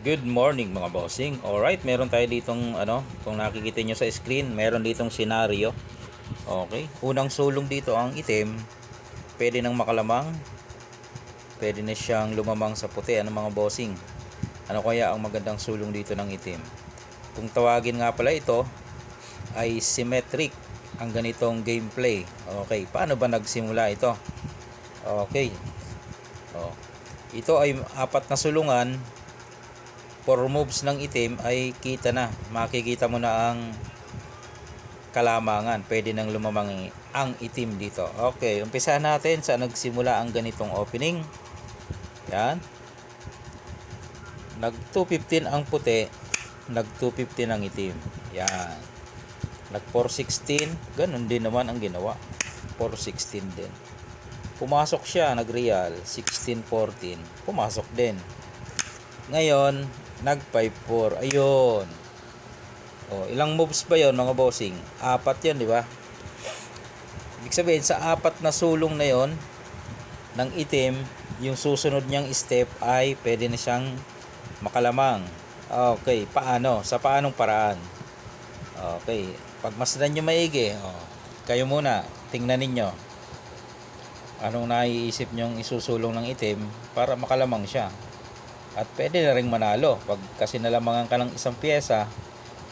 Good morning mga bossing. Alright, meron tayo ditong kung nakikita nyo sa screen, meron ditong senaryo. Okay, unang sulong dito ang itim, pwede nang makalamang, pwede na siyang lumamang sa puti. Ano mga bossing? Ano kaya ang magandang sulong dito ng itim? Kung tawagin nga pala ito ay symmetric ang ganitong gameplay. Okay, paano ba nagsimula ito? Okay, ito ay apat na sulungan. 4 moves ng itim ay kita na, makikita mo na ang kalamangan, pwede nang lumamang ang itim dito. Okay, umpisahan natin sa nagsimula ang ganitong opening. Yan, nag 215 ang puti, nag 215 ang itim. Yan, nag 416, ganun din naman ang ginawa, 416 din. Pumasok siya, nag real 1614, pumasok din. Ngayon nag 5-4. Ayun. Ilang moves ba 'yon mga bossing? 4 'yan, di ba? Ibig sabihin sa 4 na sulong na 'yon ng itim, yung susunod niyang step ay pwede na siyang makalamang. Okay, paano? Sa paanong paraan? Okay, pagmasdan niyo maigi. Kayo muna, tingnan ninyo. Anong naiisip niyong isusulong ng itim para makalamang siya? At pwede na rin manalo. Pag kasi nalamangan ka ng isang pyesa,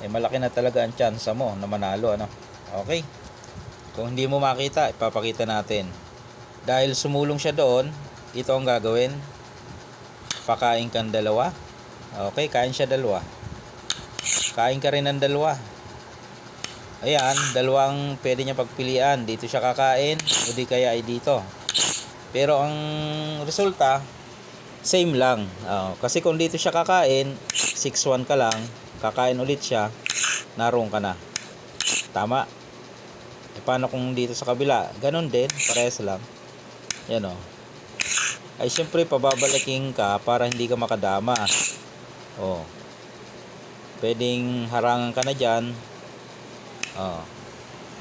malaki na talaga ang chance mo na manalo. Okay? Kung hindi mo makita, ipapakita natin. Dahil sumulong siya doon, ito ang gagawin. Pakain kang dalawa. Okay, kain siya dalawa. Kain ka rin ng dalawa. Ayan, dalawang pwede niya pagpilian. Dito siya kakain o di kaya ay dito. Pero ang resulta, same lang. Kasi kung dito siya kakain, 6-1 ka lang, kakain ulit siya, naroon ka na. Tama. Paano kung dito sa kabila? Ganon din, parehas lang. Yan ay syempre pababaliking ka para hindi ka makadama. Pwedeng harangan ka na dyan.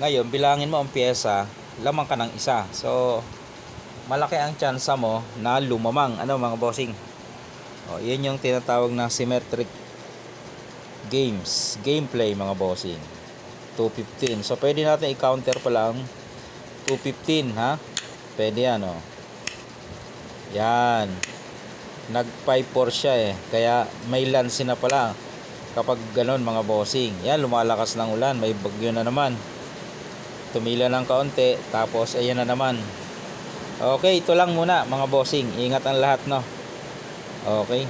Ngayon, bilangin mo ang pyesa, lamang ka ng isa. So malaki ang tsansa mo na lumamang. Mga bossing? Yan yung tinatawag na symmetric gameplay mga bossing. 215. So pwede natin i-counter pa lang 215, ha? Pwede yan, Yan. Nag 5-4 siya kaya may lance na pala kapag ganon mga bossing. Yan, lumalakas ng ulan, may bagyo na naman. Tumila ng kaunti, tapos ayan na naman. Okay, ito lang muna mga bossing. Ingat ang lahat, Okay.